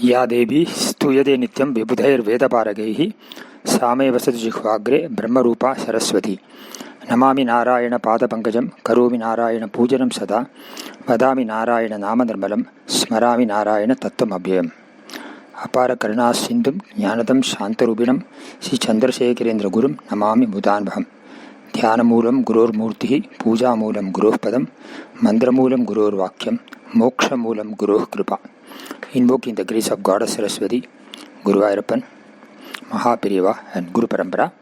या देवी स्तूयते नित्यं विबुधैर्वेदपारगैः सा मे वसतु जिह्वाग्रे ब्रह्मरूपा सरस्वती। नमामि नारायणपादपङ्कजं करोमि नारायणपूजनं सदा वदामि नारायणनामनिर्मलं स्मरामि नारायणतत्त्वमव्ययम्। अपार करुणासिन्धुं ज्ञानदं शान्तरूपिणं श्रीचन्द्रशेखरेन्द्रगुरुं नमामि मुदान्वहम्। ध्यानमूलं गुरोर्मूर्तिः पूजामूलं गुरोः पदं मन्त्रमूलं गुरोर्वाक्यं मोक्षमूलं गुरोः कृपा। Invoking the grace of Goddess Saraswati, Guru Ayappan, Mahaperiva and Guru Parampara.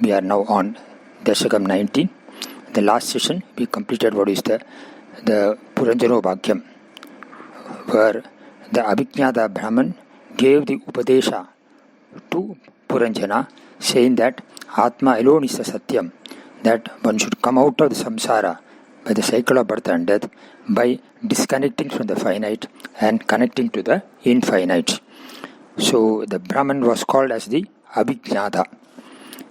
We are now on Dashakam 19. The last session we completed what is the Puranjano Bhagyam, where the Abhijnata Brahman gave the Upadesha to Puranjana, saying that Atma alone is the Satyam, that one should come out of the samsara by the cycle of birth and death by disconnecting from the finite and connecting to the infinite. So the Brahman was called as the Abhijnata.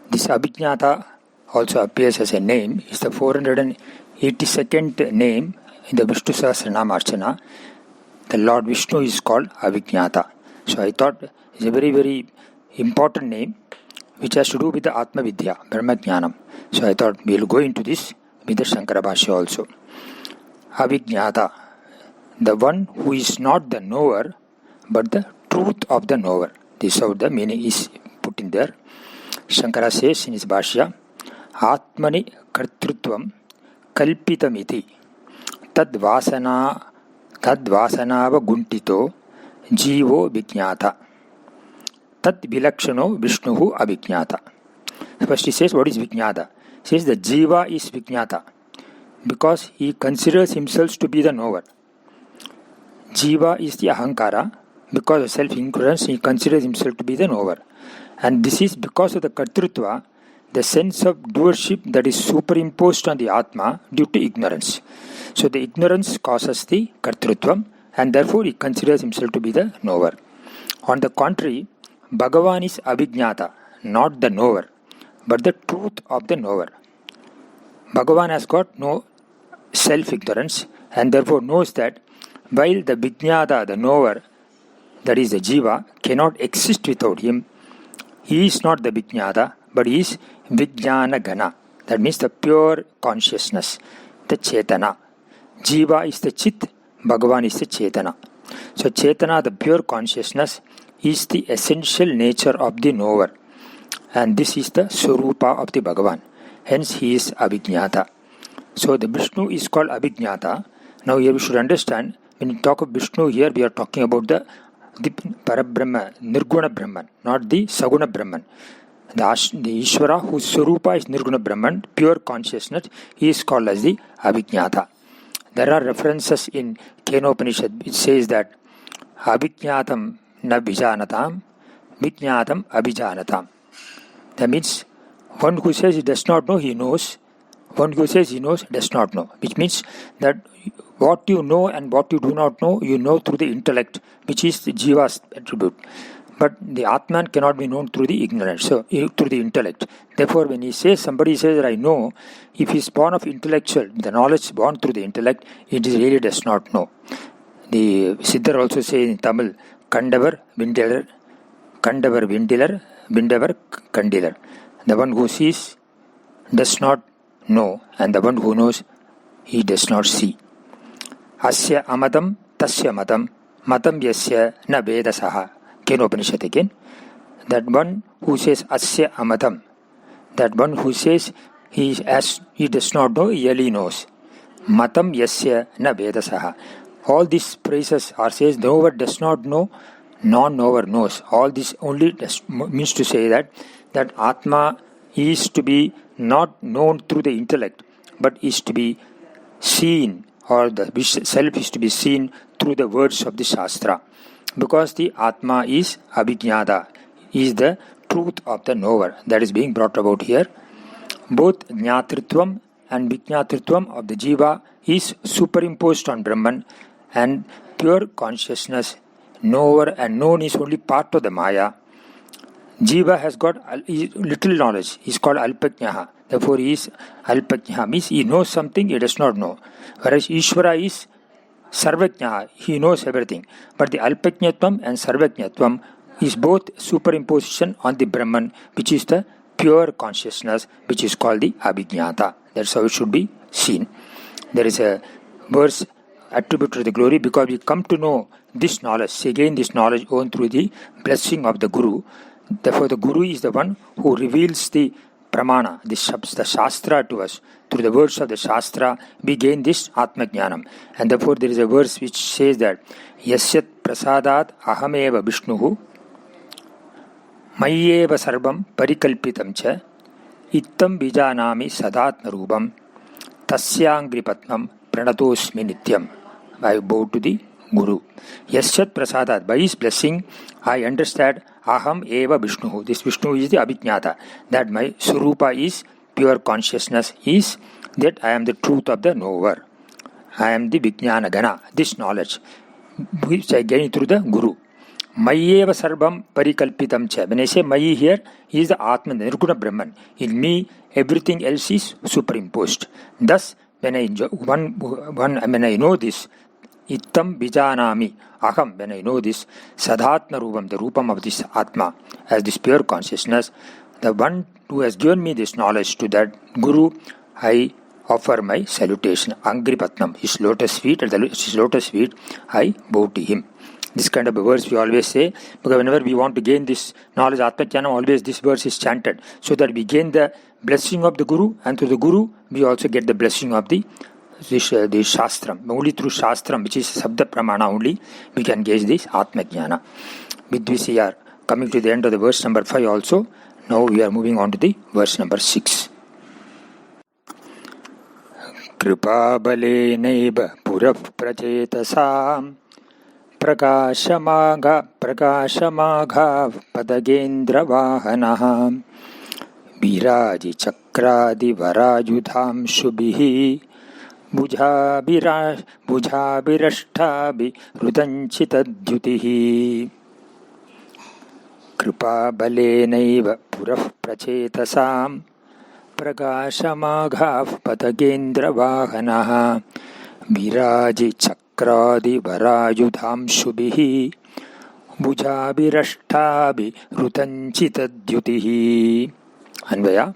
This Abhijnata also appears as a name. It's the 482nd name in the Vishnu Sahasranama Archana. The Lord Vishnu is called Abhijnata. So I thought it's a very, very important name which has to do with the Atma Vidya, Brahma Jnanam. So I thought we'll go into this with the Shankara Bhashya also. Abhijnata, the one who is not the knower but the truth of the knower. This is how the meaning is put in there. Shankara says in his Bhashya, Atmani Kartrutvam Kalpitamiti Tadvasanava Guntito Jivo Vijnata Tad Vilakshano Vishnuhu Abhijnata. First he says, what is Vijnata? He says the Jiva is Vijnata because he considers himself to be the knower. Jiva is the Ahankara. Because of self-ignorance, he considers himself to be the knower. And this is because of the Kartrutva, the sense of doership that is superimposed on the Atma due to ignorance. So the ignorance causes the Kartrutvam, and therefore he considers himself to be the knower. On the contrary, Bhagavan is Abhijnata, not the knower, but the truth of the knower. Bhagavan has got no self-ignorance and therefore knows that while the Vijnata, the knower, that is the Jiva, cannot exist without him, he is not the Vijnata, but he is Vijnana Gana. That means the pure consciousness, the Chetana. Jiva is the Chit, Bhagavan is the Chetana. So Chetana, the pure consciousness, is the essential nature of the knower. And this is the Swarupa of the Bhagavan. Hence he is Abhijnata. So the Vishnu is called Abhijnata. Now here we should understand, when we talk of Vishnu here, we are talking about the Parabrahma, Nirguna Brahman, not the Saguna Brahman. The Ishvara, whose Swarupa is Nirguna Brahman, pure consciousness, he is called as the Abhijnata. There are references in Kenopanishad which says that Abhijnatam na vijanatam, Vijnatam abhijanatam. That means one who says he does not know, he knows. One who says he knows, does not know. Which means that what you know and what you do not know, you know through the intellect, which is the Jiva's attribute. But the Atman cannot be known through the ignorance, so through the intellect. Therefore, when somebody says that I know, if he is born of intellectual, the knowledge born through the intellect, it really does not know. The Siddhar also says in Tamil, Kandavar Vindilar, Vindavar Kandilar. The one who sees does not know, and the one who knows, he does not see. Asya amatam tasya matam matam yasya na vedasaha. Kenopanishad again. That one who says asya amatam, that one who says he does not know, he really knows. Matam yasya na vedasaha. All these phrases are says knower does not know, non-knower knows. All this only means to say that Atma is to be not known through the intellect, but is to be seen, or the self is to be seen through the words of the Shastra. Because the Atma is Abhijnata, is the truth of the knower. That is being brought about here. Both Jnatritvam and Vijnatritvam of the Jiva is superimposed on Brahman, and pure consciousness, knower and known is only part of the Maya. Jiva has got little knowledge. He is called Alpajnaha. Therefore he is Alpajnaha. Means he knows something he does not know. Whereas Ishvara is Sarvajna, he knows everything. But the Alpajnatvam and Sarvajnatvam is both superimposition on the Brahman, which is the pure consciousness, which is called the Abhignata. That's how it should be seen. There is a verse attributed to the glory because we come to know this knowledge. Again, this knowledge owned through the blessing of the Guru. Therefore, the Guru is the one who reveals the Pramana, the Shastra to us. Through the words of the Shastra, we gain this Atma Jnanam. And therefore, there is a verse which says that Yasyat Prasadat Ahameva Vishnuhu Mayyeva Sarvam Parikalpitam Cha Ittam Bijanami Sadatna Rubam Tasyangri Patnam Pranatosmi Nityam. I bow to the Guru. Yasyat Prasadat, by his blessing, I understand Aham Eva Vishnu. This Vishnu is the Abhignata. That my Surupa is pure consciousness, is that I am the truth of the knower. I am the Vijnana Gana, this knowledge, which I gain through the Guru. Mayyeva Sarvam Parikalpitam Cha. When I say Mayi here, he is the Atman, the Nirguna Brahman. In me, everything else is superimposed. Thus, when I know this, Ittam Bijanami, Aham, when I know this, Sadatna Rupam, the Rupam of this Atma, as this pure consciousness, the one who has given me this knowledge, to that Guru, I offer my salutation. Angripatnam, his lotus feet, I bow to him. This kind of a verse we always say, because whenever we want to gain this knowledge, Atma Jnana, always this verse is chanted, so that we gain the blessing of the Guru, and through the Guru, we also get the blessing of the Shastram. Only through Shastram, which is Sabda Pramana only, we can gauge this Atma Jnana. With this we are coming to the end of the verse number 5 also. Now we are moving on to the verse number 6. Kripa Balenaiva Puraf Prachetasam Prakashamagha Padagendra Vahanaha Viraji Chakradi Varajudham Shubhihi Bhujabhirashtabhi Rudanchitadyutihi Kripa Balenaiva Puraf Prachetasam Prakashamagha Padagendra Vahanaha Viraji Chakradi Varajudham Shubhihi Bhujabhirashtabhi Rudanchitadyutihi. Anvaya.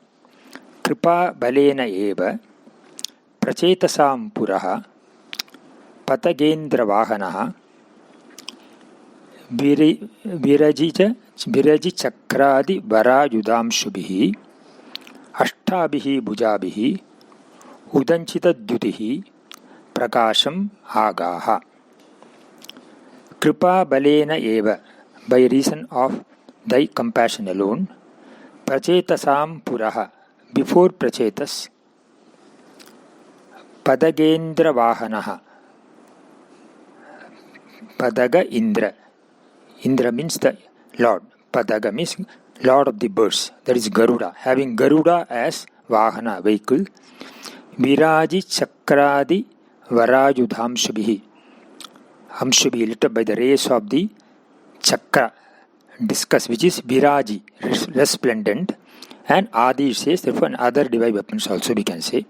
Kripa Balena Eva Prachetasam Puraha Patagendra Vahanaha Viraji Chakradi Varajudam Shubhihi Ashtabhihi Bhujabihi Udanchita Dyutihi Prakasham Agaha. Kripa Balena Eva, by reason of thy compassion alone, Prachetasam Puraha, before Prachetas, Padagendra Vahanaha, Padaga Indra. Indra means the Lord. Padaga means Lord of the birds. That is Garuda. Having Garuda as Vahana, vehicle. Viraji Chakradi Varajudham Shubhihi. Hamshubhi, lit up by the rays of the Chakra, discus, which is Viraji, resplendent. And Adi says, therefore, other divine weapons also we can say.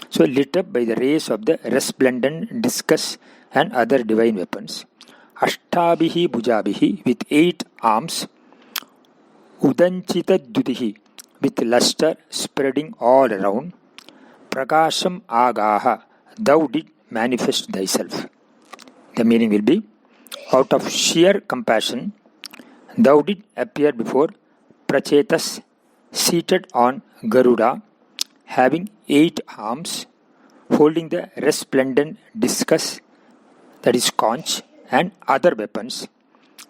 So, lit up by the rays of the resplendent discus and other divine weapons. Ashtabhihi Bhujabihi, with 8 arms. Udanchita Dyutihi, with luster spreading all around. Prakasham Agaha, thou did manifest thyself. The meaning will be, out of sheer compassion, thou did appear before Prachetas, seated on Garuda, having 8 arms, holding the resplendent discus, that is conch, and other weapons,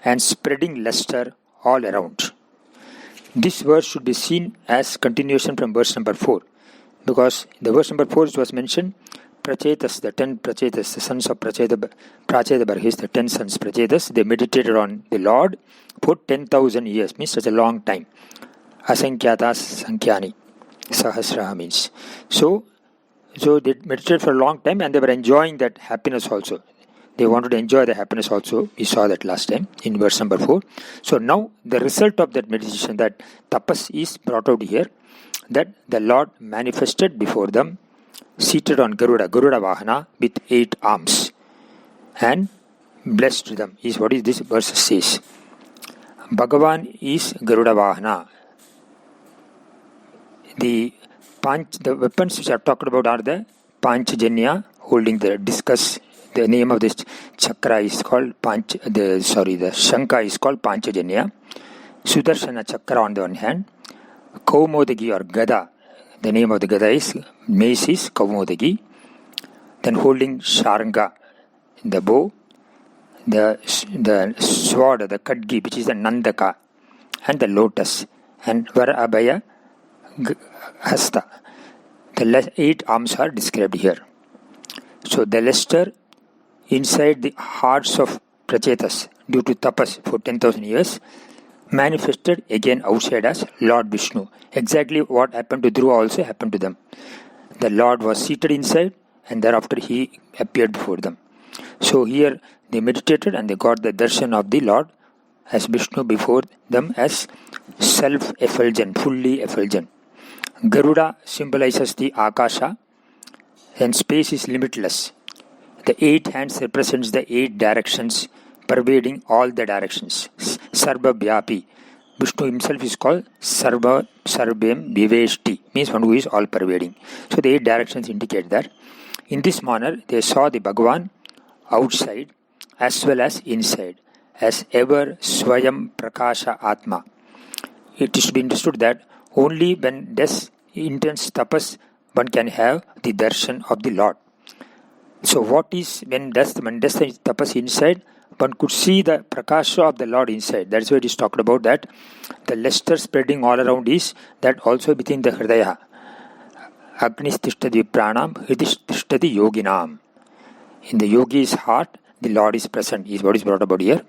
and spreading luster all around. This verse should be seen as continuation from verse number 4, because in the verse number 4 it was mentioned, Prachetas, the 10 Prachetas, the sons of Prachedabarhis, the 10 sons Prachetas, they meditated on the Lord for 10,000 years, means such a long time. Asankyatas Sankyani, Sahasraha means. So they meditated for a long time and they were enjoying that happiness also. They wanted to enjoy the happiness also. We saw that last time in verse number 4. So now the result of that meditation, that tapas, is brought out here, that the Lord manifested before them, seated on Garuda Vahana, with 8 arms. and blessed them, is what is this verse says. Bhagavan is Garuda Vahana. The weapons which are talked about are the Panchajanya, holding the discus. The name of this chakra is called the Shankha is called Panchajanya. Sudarshana chakra on the one hand. Kaumodagi or Gada, the name of the Gada is mace is Kaumodagi. Then holding Sharanga, the bow, the sword, the Kadgi, which is the Nandaka, and the lotus, and Varabhaya Hasta. The 8 arms are described here. So the luster inside the hearts of Prachetas due to tapas for 10,000 years manifested again outside as Lord Vishnu. Exactly what happened to Dhruva also happened to them. The Lord was seated inside and thereafter he appeared before them. So here they meditated and they got the darshan of the Lord as Vishnu before them as self-effulgent, fully effulgent. Garuda symbolizes the Akasha and space is limitless. The 8 hands represents the 8 directions pervading all the directions. Sarva Vyapi. Vishnu himself is called Sarva Sarvem Viveshti, means one who is all pervading. So the 8 directions indicate that. In this manner, they saw the Bhagavan outside as well as inside, as ever Swayam Prakasha Atma. It is to be understood that only when does intense tapas one can have the darshan of the Lord. So what is when does the tapas inside? One could see the prakasha of the Lord inside. That's why it is talked about that the luster spreading all around is that also within the hridaya. Agnis tishtadi pranam, hridish tishtadi yoginam. In the yogi's heart, the Lord is present, is what is brought about here.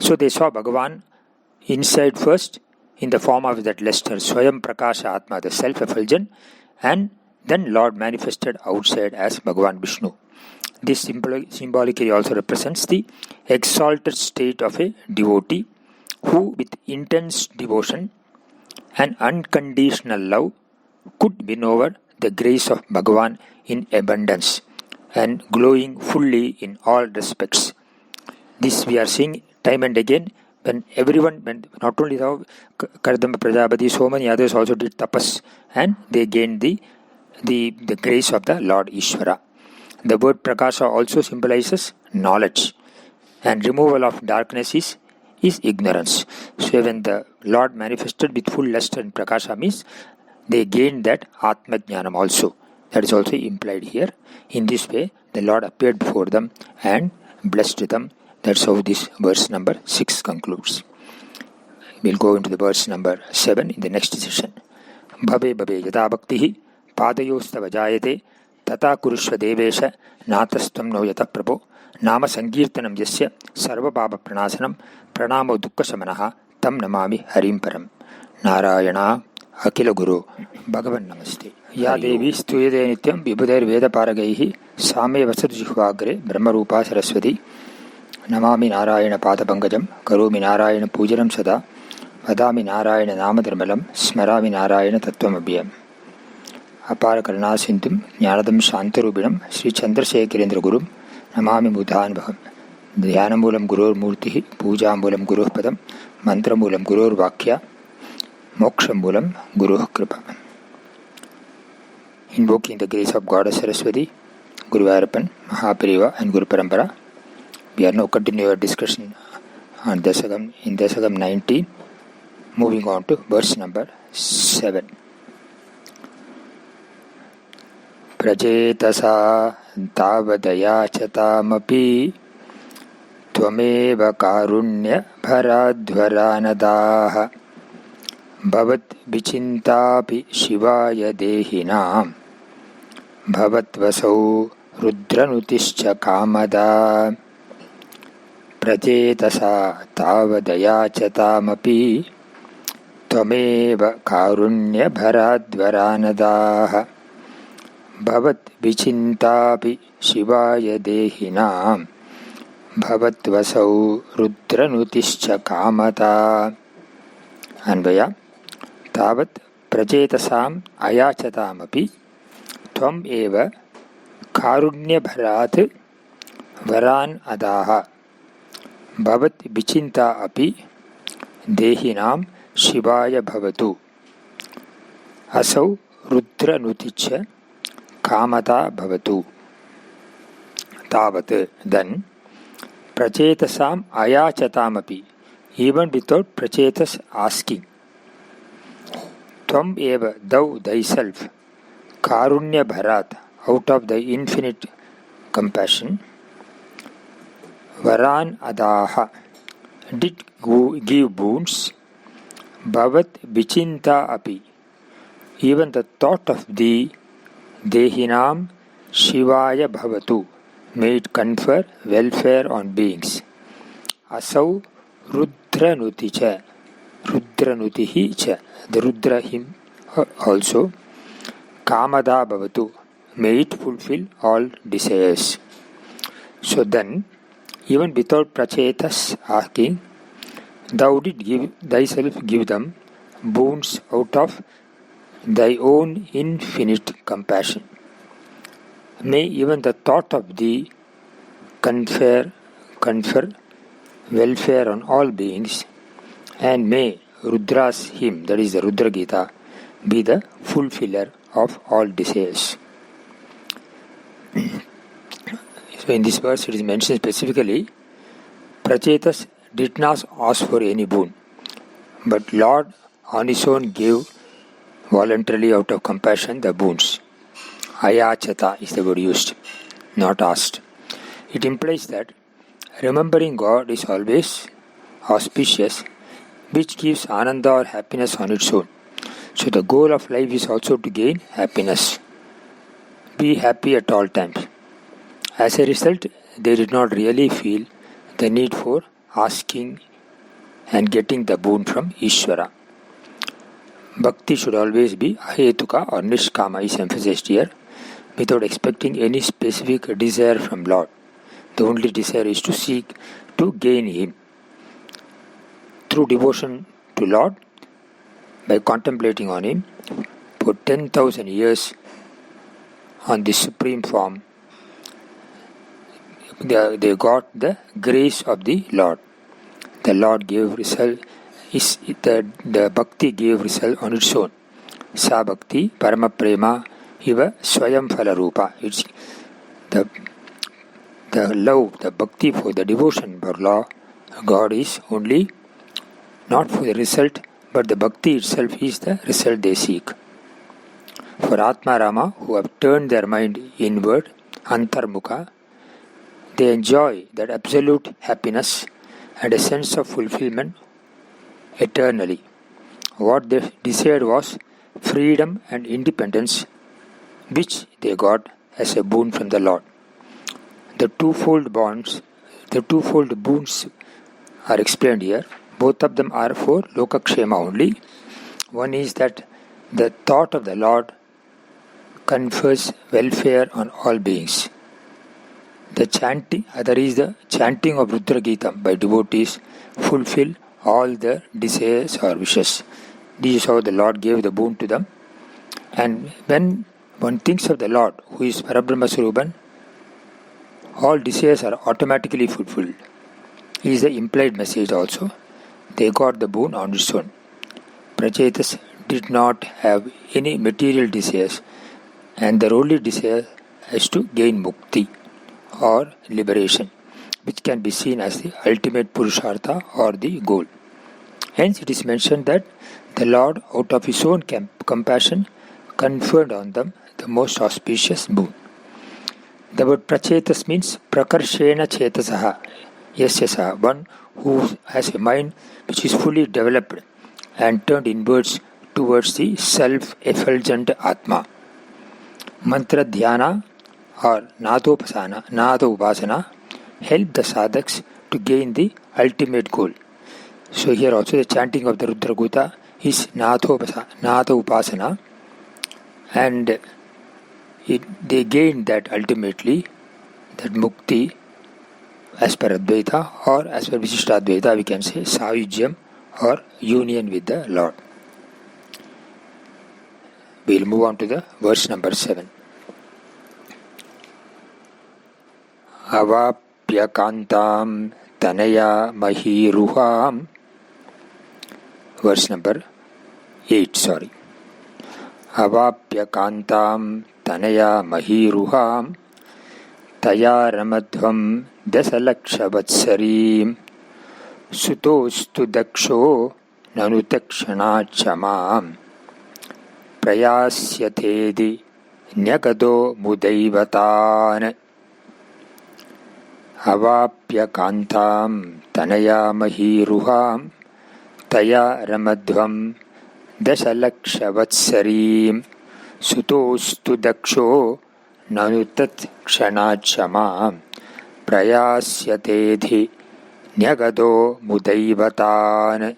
So they saw Bhagavan inside first in the form of that luster, Swayam Prakasha Atma, the self-effulgent, and then Lord manifested outside as Bhagavan Vishnu. This symbolically also represents the exalted state of a devotee who with intense devotion and unconditional love could win over the grace of Bhagavan in abundance and glowing fully in all respects. This we are seeing time and again when not only Kardama Prajapati, so many others also did tapas and they gained the grace of the Lord Ishvara. The word Prakasha also symbolizes knowledge and removal of darkness is ignorance. So when the Lord manifested with full luster and Prakasha means they gained that Atma Jnanam also. That is also implied here. In this way, the Lord appeared before them and blessed them. That's how this verse number 6 concludes. We'll go into the verse number 7 in the next session. Bhabe bhabe yada bhaktihi padayostava jayate tata kurushva devesha natastam no yata prabho nama sankirtanam yasya sarva baba pranasanam pranamo dukkha samanaha tam namami harim param. Narayana Akila Guru Bhagavan Namaste. Ya Devi Stuyade Nityam Vibhudair Veda Paragaihi Same Vasat Jihvagre Brahma Rupa Saraswati Namami Narayana Pada Pankajam Karumi Narayana Pujanam Sada Vadami Narayana Namadharmalam Smarami Narayana Tattvam Abhyam. Apara Karana Sindhum Jnanadam Shantarubinam Sri Chandrasekharendra Gurum Namami Mudhan Bhagam. Dhyanamoolam Gurur Murtihi Pujamoolam Gurur Padam Mantramoolam Gurur Vakya Mokshamoolam Guru Kripa. Invoking the grace of Goddess Saraswati, Guru Vayappan, Mahapariva and Guru Parampara, we are now continuing our discussion on Dasagam in Dasagam 19, moving on to verse number 7. Prajetasa tavadaya chatamapi tvameva karunya bharadhvaranadaha Bhavat vichintapi shivaya dehinam Bhavatvasau rudranutischa kamada Prajetasa tavadaya chatamapi Tvameva karunya bharadhvaranadaha Bhavat vichintapi shivaya dehinam Bhavatvasau rudranutischa kamada. Anvaya Tavat prachetasam ayachatamapi tvam eva karunya bharat Varan adaha bhavat vichinta api dehinam Shivaya bhavatu asau Rudra nuticha kamata bhavatu. Tavat, then prachetasam ayachatamapi, even without prachetas asking. Tvam eva, thou thyself, karunya bharat, out of the infinite compassion, varan adaha, did give boons, bhavat vichinta api, even the thought of thee, dehinam Shivaya bhavatu, may it confer welfare on beings. Asau Rudra nuticha, Rudra nutihi cha, the Rudra him also, kamada bhavatu, may it fulfill all desires. So then, even without prachetas asking, thou did give thyself give them boons out of thy own infinite compassion. May even the thought of thee confer welfare on all beings, and may Rudra's hymn, that is the Rudra Gita, be the fulfiller of all desires. So in this verse it is mentioned specifically, Prachetas did not ask for any boon, but Lord on his own gave voluntarily out of compassion the boons. Ayachata is the word used, not asked. It implies that remembering God is always auspicious, which gives ananda or happiness on its own. So the goal of life is also to gain happiness. Be happy at all times. As a result, they did not really feel the need for asking and getting the boon from Ishvara. Bhakti should always be ahetuka or nishkama is emphasized here, without expecting any specific desire from Lord. The only desire is to seek to gain Him. Through devotion to Lord, by contemplating on Him for 10,000 years on the supreme form, they got the grace of the Lord. The Lord gave result, the bhakti gave result on its own. Sa bhakti parama prema iva swayam phala rupa. It's the love, the bhakti for the devotion for God is only not for the result, but the bhakti itself is the result they seek. For Atma Rama, who have turned their mind inward, antarmukha, they enjoy that absolute happiness and a sense of fulfillment eternally. What they desired was freedom and independence, which they got as a boon from the Lord. The twofold boons are explained here. Both of them are for lokakshema only. One is that the thought of the Lord confers welfare on all beings. Other is the chanting of Rudra Gita by devotees fulfill all their desires or wishes. This is how the Lord gave the boon to them. And when one thinks of the Lord, who is Parabrahma Swarupan, all desires are automatically fulfilled. It is the implied message also. They got the boon on its own. Prachetas did not have any material desires, and their only desire is to gain mukti or liberation, which can be seen as the ultimate purushartha or the goal. Hence it is mentioned that the Lord, out of His own compassion, conferred on them the most auspicious boon. The word prachetas means prakarshena chetasaha, yasyasaha, one who has a mind which is fully developed and turned inwards towards the self-effulgent Atma. Mantra dhyana or nada upasana help the sadhaks to gain the ultimate goal. So here also the chanting of the Rudra Gita is nada upasana, and they gain that ultimately, that mukti, as per Advaita or as per Vishishtadvaita, we can say Sayujyam or union with the Lord. We will move on to the verse number 7. Avapyakantam tanaya mahiruham. Verse number 8, sorry. Avapyakantam tanaya mahiruham taya ramadhvam dasalakshavatsarim sutostu daksho nanutakshanachamam prayasyatedi nyagado mudaivatan. Avapyakantam tanaya mahiruham taya ramadhvam dasalakshavatsarim sutostu daksho nanutat kshanachamam prayasyatedhi nyagado mudaivatan.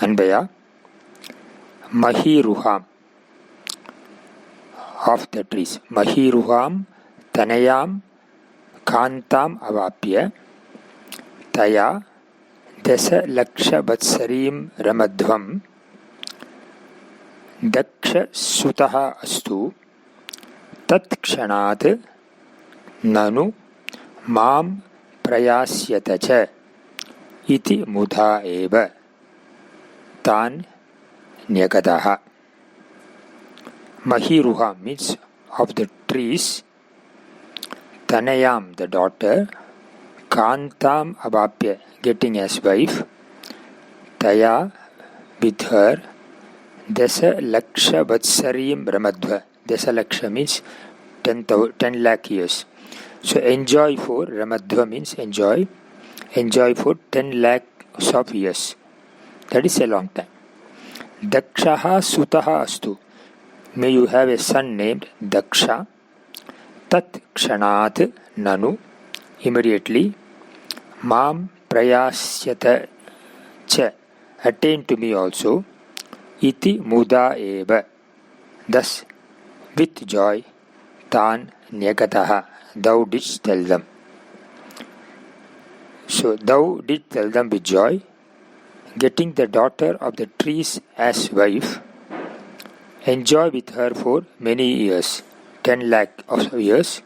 Anvaya. Mahiruham, of the trees. Mahiruham tanayam kantam avapya taya dasa laksha vatsarim ramadhvam daksha sutaha astu tat kshanat nanu mam prayasyata cha iti mudha eva tan nyagadaha. Mahiruha means of the trees, Tanayam the daughter, Kantam Abapya getting as wife, Taya with her, Dasa Laksha Vatsarim Ramadhva. Dasa Laksha means 10 lakh years. So enjoy for Ramadhva means enjoy for 10 lakhs of years. That is a long time. Dakshaha Sutaha Astu. May you have a son named Daksha. Tat Kshanat Nanu. Immediately. Mam Prayasyata Cha. Attain to me also. Iti Muda Eva. Thus, with joy, Tan Nyagataha. Thou didst tell them. So, thou didst tell them with joy, getting the daughter of the trees as wife, enjoy with her for many years, 10 lakh of years.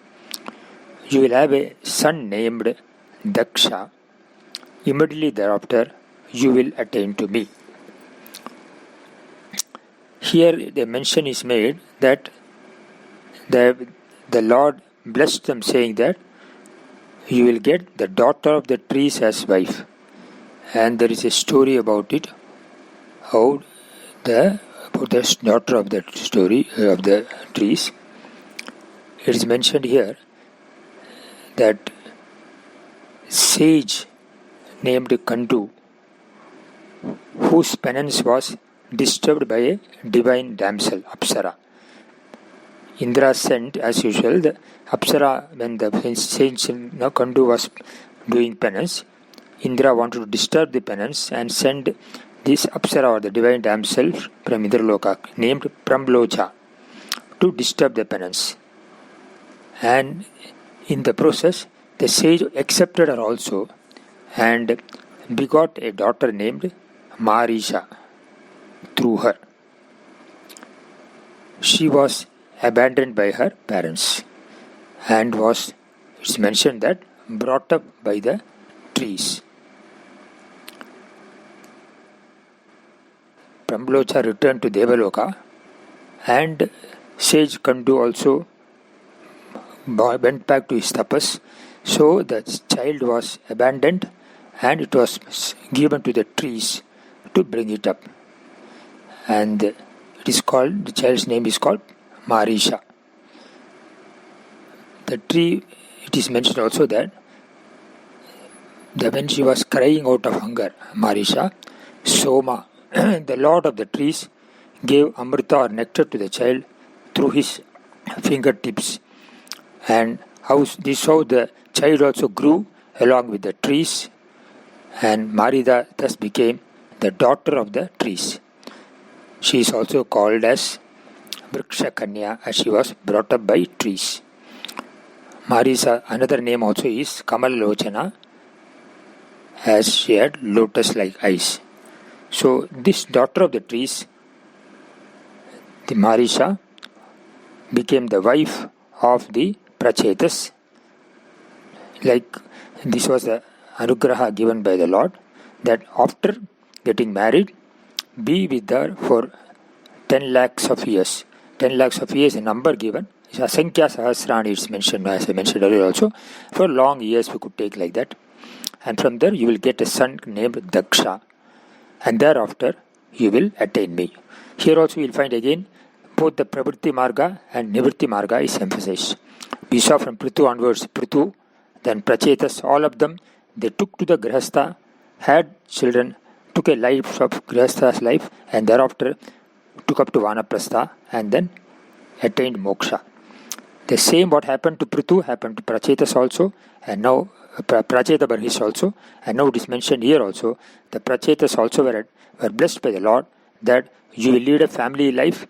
You will have a son named Daksha. Immediately thereafter, you will attain to me. Here the mention is made that the Lord blessed them, saying that you will get the daughter of the trees as wife. And there is a story about it, how the daughter of the story of the trees. It is mentioned here that sage named Kandu, whose penance was disturbed by a divine damsel, Apsara. Indra sent, as usual, the Apsara, when the sage Kandu was doing penance, Indra wanted to disturb the penance and send this Apsara or the divine damsel from Indraloka named Pramlocha to disturb the penance. And in the process, the sage accepted her also and begot a daughter named Marisha through her. She was abandoned by her parents and was, it's mentioned that, brought up by the trees. Pramlocha returned to Devaloka and sage Kandu also went back to his tapas. So the child was abandoned and it was given to the trees to bring it up. And it is called, the child's name is called Marisha. The tree, it is mentioned also that when she was crying out of hunger, Marisha, Soma, the Lord of the trees, gave Amrita or nectar to the child through his fingertips. And how the child also grew along with the trees, and Marida thus became the daughter of the trees. She is also called as Vriksha Kanya, as she was brought up by trees. Marisa, another name also is Kamalalochana, as she had lotus-like eyes. So this daughter of the trees, the Marisha, became the wife of the Prachetas. Like This was the anugraha given by the Lord, that after getting married, be with her for 10 lakhs of years. 10 lakhs of years, a number given. Asankhya Sahasrani is mentioned, as I mentioned earlier also. For long years we could take like that. And from there you will get a son named Daksha. And thereafter you will attain me. Here also you will find again both the Pravritti Marga and Nivritti Marga is emphasized. We saw from Prithu onwards, Prithu, then Prachetas, all of them, they took to the Grihastha, had children, took a life of Grihastha's life, and thereafter took up to Vanaprastha and then attained moksha. The same what happened to Prithu happened to Prachetas also, and now Pracheta Barhish also, and now it is mentioned here also, the Prachetas also were blessed by the Lord that you will lead a family life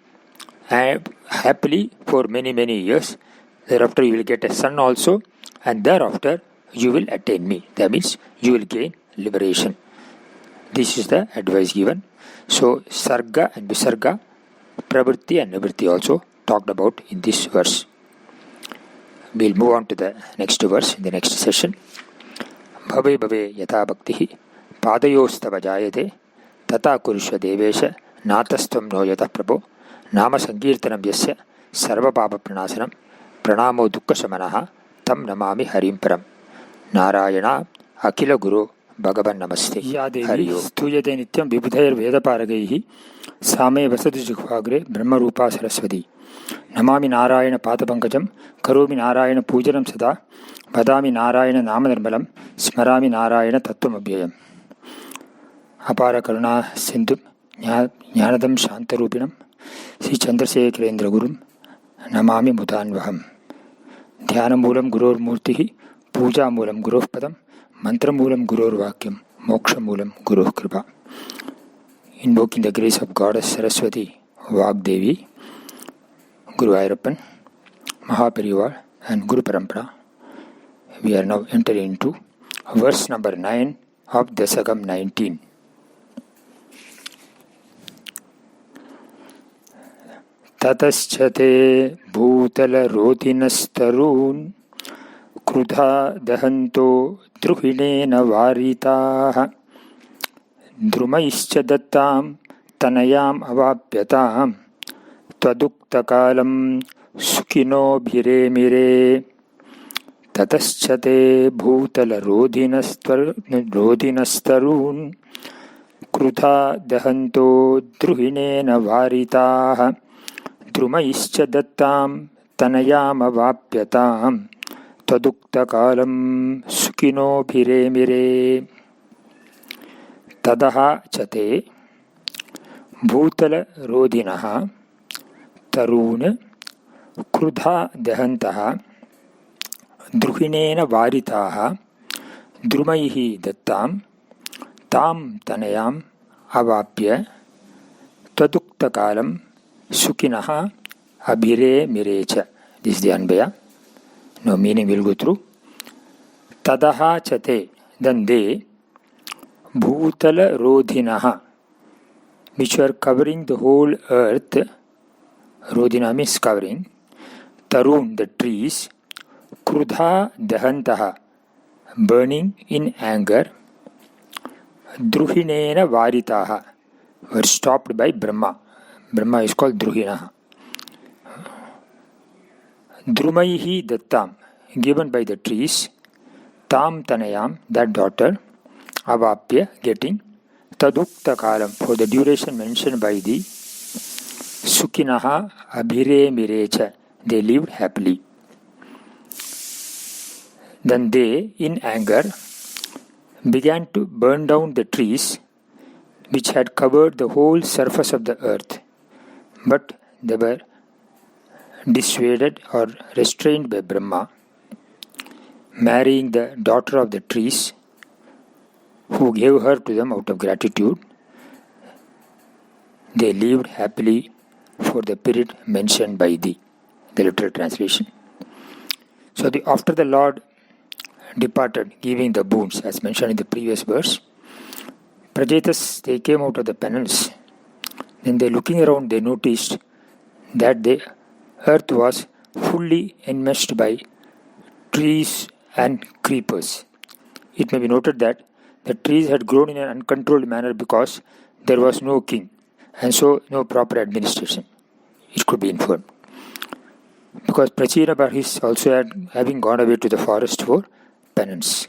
happily for many, many years. Thereafter you will get a son also, and thereafter you will attain me. That means you will gain liberation. This is the advice given. So Sarga and Visarga, Pravritti and Nivritti also talked about in this verse. We'll move on to the next verse in the next session. Bhave bhave yatha bhaktihi padayostava jayate tata kurushva devesha natastvam no yatah prabho nama sankirtanam yasya sarva papa pranasanam pranamo dukkha samanaha tam namami harim param narayana akila guru Bhagavan Namaste. Ya Devi Stuyate Nityam Vibhudhair Vedaparagaihi Same Vasati Jikhvagre Brahma Rupa Saraswati Namami Narayana Patapankajam Karomi Narayana Pujanam Sada Vadami Narayana Namanirmalam Smarami Narayana Tattvam Abhyayam Apara Karuna Sindhu Jnanadam Shantarupinam Sri Chandrasekharendra Gurum Namami Mudanvaham Dhyana Moolam Gurur Murtihi Puja Moolam Gurur Padam Mantra Moolam Gurur Vakyam Moksha Moolam Guru Kripa. Invoking the grace of Goddess Saraswati, Vagdevi, Guru Ayyappan, Mahaparivar and Guru Parampara, we are now entering into verse number 9 of Dasakam 19. Tataschate Bhutala Rodinastarun Krudha Dahanto Druhinena Varitaha Drumaischa Dattam Tanayam Avapyatam Tvaduktakalam Sukino Bhire Mire Tataschate Bhutala Rodinastarun Krudha Dahanto Druhinena Varitaha Drumaischa Dattam Tanayam Avapyatam Tvaduktakalam Sukino Bhire Mire Tadaha Chate Bhutala Rodinaha Tarun Krudha Dehantaha Druhinena Varitaha Drumaihi Dattam Tam Tanayam Avapya Tvaduktakalam Sukinaha Abhire Mirecha. This is the Anvaya. No meaning will go through. Tadaha Chate, then they Bhutala Rodhinaha, which were covering the whole earth. Rodhina means covering. Tarun, the trees. Krudha Dahantaha, burning in anger. Druhinena Varitaha, were stopped by Brahma. Brahma is called Druhinaha. Drumaihi Dattam, given by the trees. Tam Tanayam, that daughter. Avapya, getting. Tadukta Kalam, for the duration mentioned by the Sukinaha Abhire Mirecha, they lived happily. Then they, in anger, began to burn down the trees which had covered the whole surface of the earth, but they were dissuaded or restrained by Brahma, marrying the daughter of the trees, who gave her to them out of gratitude. They lived happily for the period mentioned by the literal translation. So after the Lord departed, giving the boons, as mentioned in the previous verse, Prajetas, they came out of the penance. Then they looking around, they noticed that the earth was fully enmeshed by trees and creepers. it may be noted that the trees had grown in an uncontrolled manner because there was no king, and so no proper administration. It could be inferred. Because Prachina Barhis also having gone away to the forest for penance.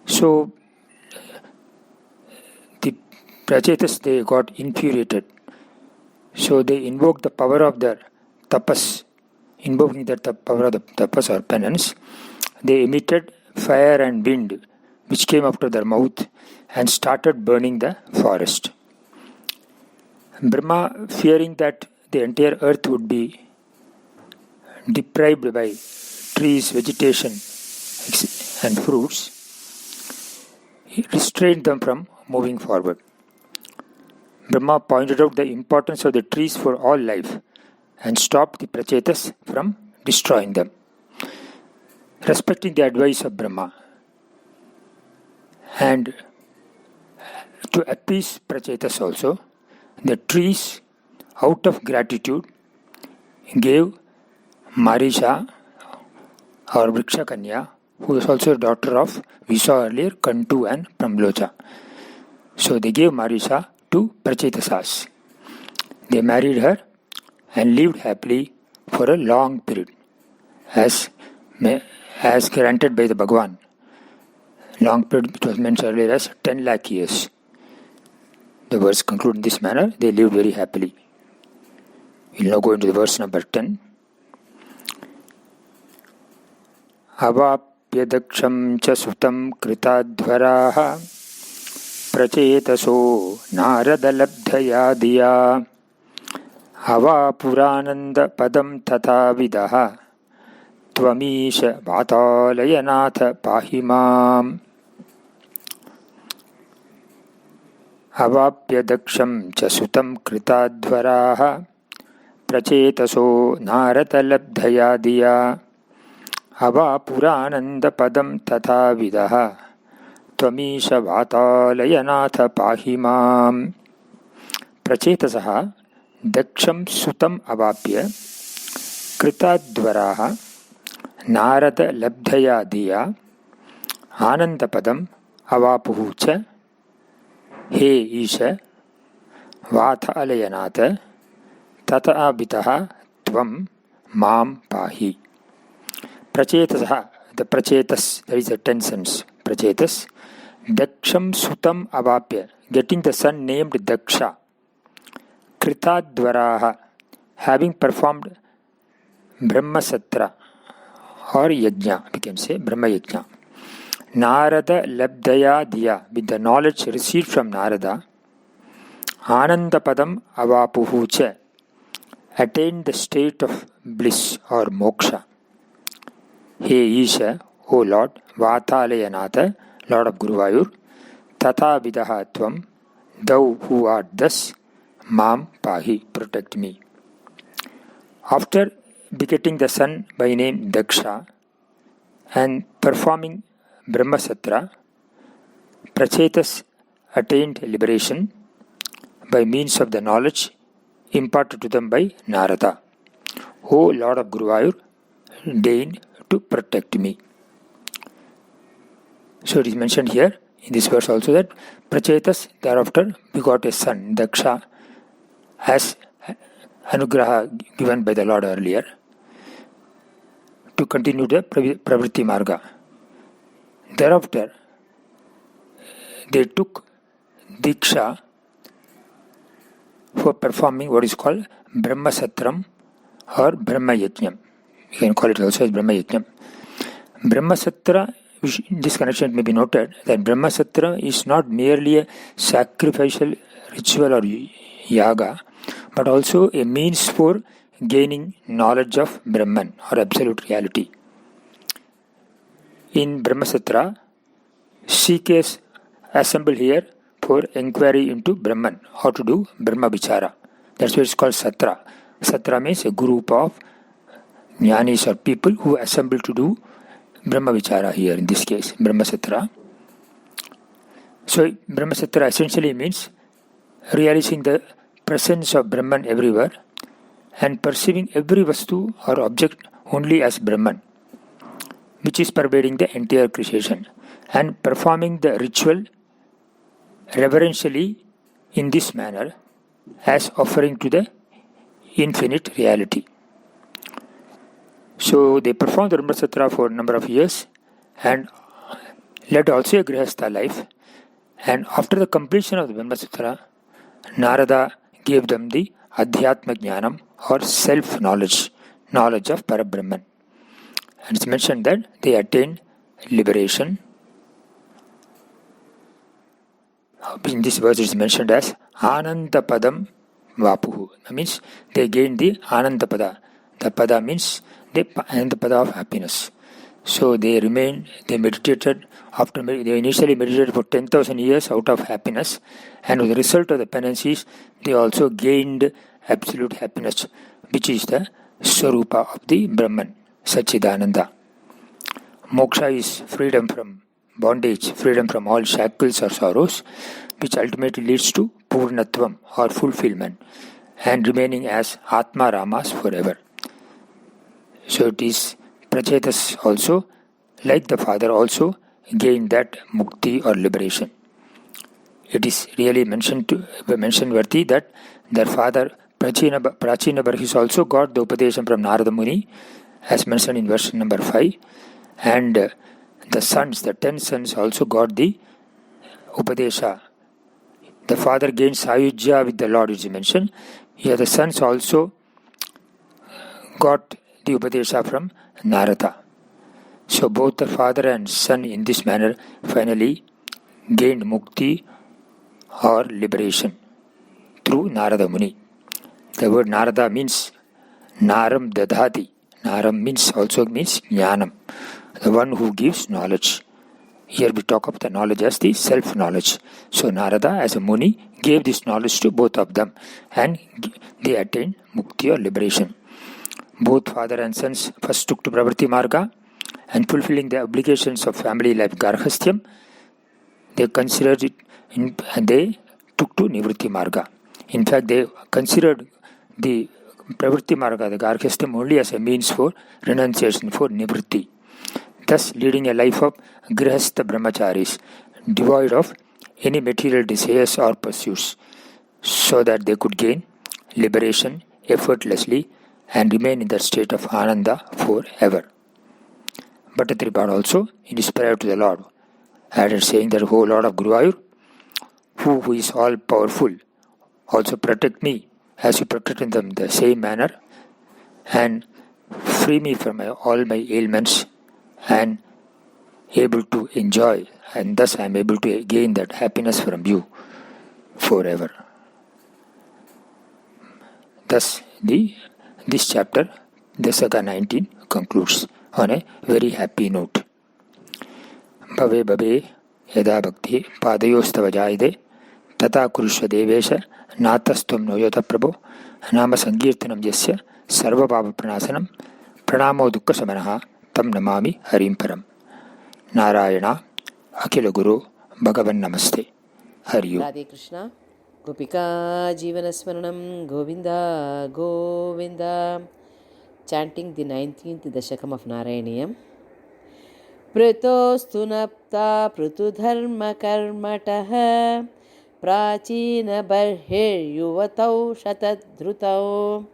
So the Prachetas, they got infuriated. So they invoked the power of their tapas. Invoking the power of the tapas or penance, they emitted fire and wind which came out of their mouth and started burning the forest. Brahma, fearing that the entire earth would be deprived by trees, vegetation and fruits, he restrained them from moving forward. Brahma pointed out the importance of the trees for all life and stopped the Prachetas from destroying them. Respecting the advice of Brahma and to appease Prachetas also, the trees, out of gratitude, gave Marisha or Vriksha Kanya, who was also a daughter of, we saw earlier, Kantu and Pramlocha. So they gave Marisha to Prachetasas. They married her and lived happily for a long period, as granted by the Bhagavan. Long period, it was mentioned earlier as 10 lakh years. The verse concludes in this manner, they lived very happily. We will now go into the verse number 10. Avapyadaksham cha sutam kritadvaraha prachetaso naradalabdhaya diya avapurananda padam tatha vidaha tvamisha vatalayanatha pahimam. Avapyadaksham cha sutam kritadvaraha prachetaso naradalabdhaya diya avapurananda padam tatha vidaha tvamisha vatalayanatha pahimam. Prachetasaha daksham sutam avapya kritadvaraha narada labdhaya diya anandapadam avapuhu cha he isha vatha alayanata tata abitaha tvam mam pahi. Prachetasaha, the Prachetas, there is a tense. Prachetas, daksham sutam avapya, getting the son named Daksha. Kritadvaraha, having performed Brahmasatra or Yajna, we can say Brahma Yajna. Narada labdaya diya, with the knowledge received from Narada. Anandapadam avapuhu cha, attained the state of bliss or moksha. He Isha, O Lord, Vatalayanatha, Lord of Guruvayur, Tata Vidaha Tvam, thou who art thus, Mam Pahi, protect me. After begetting the son by name Daksha and performing Brahmasatra, Prachetas attained liberation by means of the knowledge imparted to them by Narada. O Lord of Guruvayur, deign to protect me. So it is mentioned here in this verse also that Prachetas thereafter begot a son, Daksha, as anugraha given by the Lord earlier, to continue the Pravritti Marga. Thereafter, they took Diksha for performing what is called Brahmasatram or Brahma Yajnam. You can call it also as Brahma Yajnam. Brahmasatra, in this connection it may be noted that Brahmasatra is not merely a sacrificial ritual or yaga, but also a means for gaining knowledge of Brahman or absolute reality. In Brahmasatra, seekers assemble here for inquiry into Brahman, how to do Brahma Vichara. That's why it's called Satra. Satra means a group of jnanis or people who assemble to do Brahma Vichara here, in this case, Brahmasatra. So, Brahmasatra essentially means realizing the presence of Brahman everywhere and perceiving every vastu or object only as Brahman, which is pervading the entire creation. and performing the ritual reverentially in this manner as offering to the infinite reality. So they performed the Brahmasutra for a number of years and led also a Grihastha life. And after the completion of the Brahmasutra, Narada gave them the Adhyatma Jnanam or self-knowledge, knowledge of Parabrahman. And it's mentioned that they attained liberation. In this verse it is mentioned as Anantapadam Vapuhu. That means they gained the Anantapada. The pada means the Anantapada of happiness. So they meditated, they initially meditated for 10,000 years out of happiness, and with the result of the penances, they also gained absolute happiness, which is the Swarupa of the Brahman, Satchidananda. Moksha is freedom from bondage, freedom from all shackles or sorrows, which ultimately leads to Purnatvam or fulfillment, and remaining as Atma Ramas forever. So it is Prachetas also, like the father, also gained that mukti or liberation. It is really mentioned worthy that their father Prachina Barhis also got the Upadesham from Narada Muni, as mentioned in verse number 5, and the sons, the 10 sons, also got the Upadesha. The father gained Sayujya with the Lord, which is mentioned. Here the sons also got the Upadesha from Narada. So both the father and son in this manner finally gained mukti or liberation through Narada Muni. The word Narada means Naram Dadhati. Naram also means Jnanam, the one who gives knowledge. Here we talk of the knowledge as the self-knowledge. So Narada as a Muni gave this knowledge to both of them, and they attained mukti or liberation. Both father and sons first took to Pravritti Marga, and fulfilling the obligations of family life Garhasthyam, they considered it and they took to Nivritti Marga. In fact, they considered the Pravritti Marga, the Garhasthyam, only as a means for renunciation, for Nivritti, thus leading a life of Grihastha Brahmacharis, devoid of any material desires or pursuits, so that they could gain liberation effortlessly and remain in the state of Ananda forever. Bhattatripad also, in his prayer to the Lord, added saying that, O Lord of Guruvayur, who is all powerful, also protect me as you protected them in the same manner, and free me from all my ailments, and able to enjoy, and thus I am able to gain that happiness from you forever. Thus, this chapter, Dasaka 19, concludes on a very happy note. Bhave bhave yada bhakti padayostava jayade tata kurushva devesha natastum noyota prabho nama sankirtanam yasya sarva bhava pranasanam pranamo dukkha samanaha tam namami harim param. Narayana Akhila Guru Bhagavan Namaste. Hari Om. Radhe Krishna. Gopika Jivanasmaranam Govinda Govinda. Chanting the 19th Dashakam of Narayaniyam. Pritostu napta prutudharma karmataha prachina barhir yuvatau shatadhrutau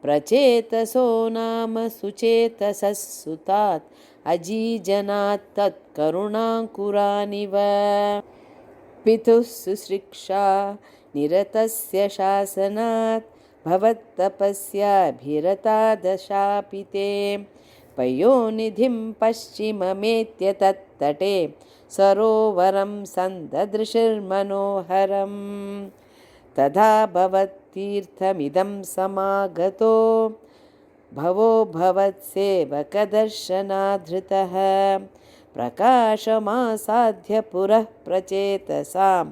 prachetaso nama suchetasas sutat ajijanat tat karunankuraniva pituh susriksha niratasya shasanat bhavattapasya bhirata dashapite payonidhim paschimamethya tattate sarovaram sandadrishir manoharam tadha bhavattirthamidam samagato bhavo bhavatsevakadarshanaadhritaha prakashamasadhya purah prachetasam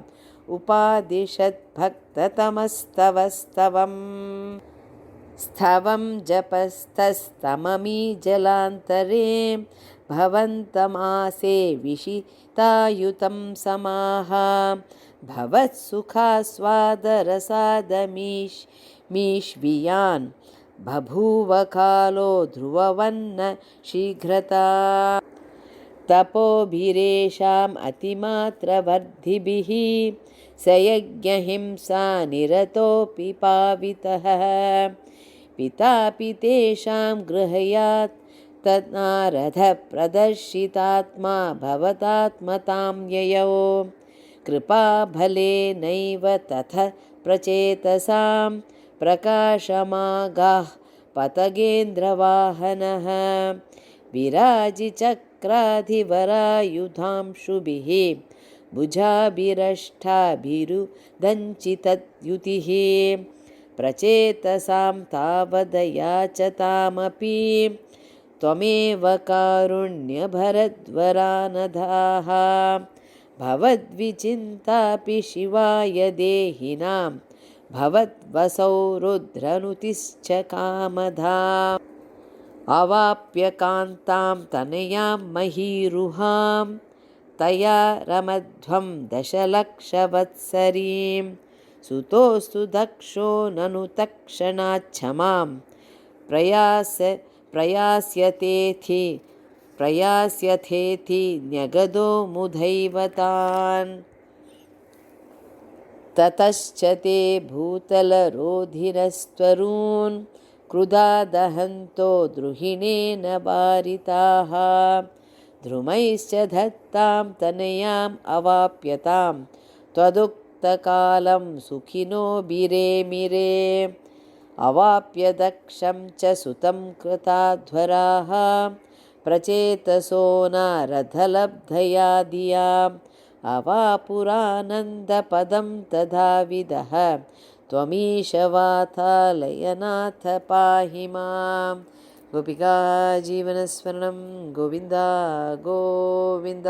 upadishat bhaktatamasthavastavam sthavam japastastamami jalantare bhavantamase vishitayutam samaha bhavat sukhasvadarasadameesh mishviyan bhabhuva kalo dhruvavanna shigrata तपोभिरेषाम् अतिमात्रवर्धिभिः स यज्ञहिंसा निरतोऽपि पावितः पितापि तेषां गृह्यात् तन्नारदप्रदर्शितात्मा भवतात्मतां ययौ कृपाफलेनैव तथ प्रचेतसां प्रकाशमागाः पतगेन्द्रवाहनः विराजिचक्राधिवरायुधांशुभिः भुजाभिरष्टाभिरुदञ्चितद्युतिः प्रचेतसां तावदयाचतामपि त्वमेव कारुण्यभरद्वरानधाः भवद्विचिन्तापि शिवाय देहिनां भवद्वसौ रुद्रनुतिश्च कामधा अवाप्य कान्तां तनयां महीरुहां तया रमध्वं दशलक्षवत्सरीं सुतोऽस्तु दक्षो ननु तत्क्षणाच्छमां प्रयास्यथेति न्यगदो मुधैव तान् ततश्च ते भूतलरोधिरस्त्वरून् क्रुधा दहन्तो द्रुहिणेन वारिताः द्रुमैश्च धत्तां तनयाम् अवाप्यतां त्वदुक्तकालं सुखिनो बिरेमिरे अवाप्य दक्षं च सुतं कृताध्वराः प्रचेतसो नारदलब्धया धियाम् अवापुरानन्दपदं तदाविदः त्वमीशवातालयनाथ पाहि मां गोपिका जीवनस्मरणं गोविन्द गोविन्द।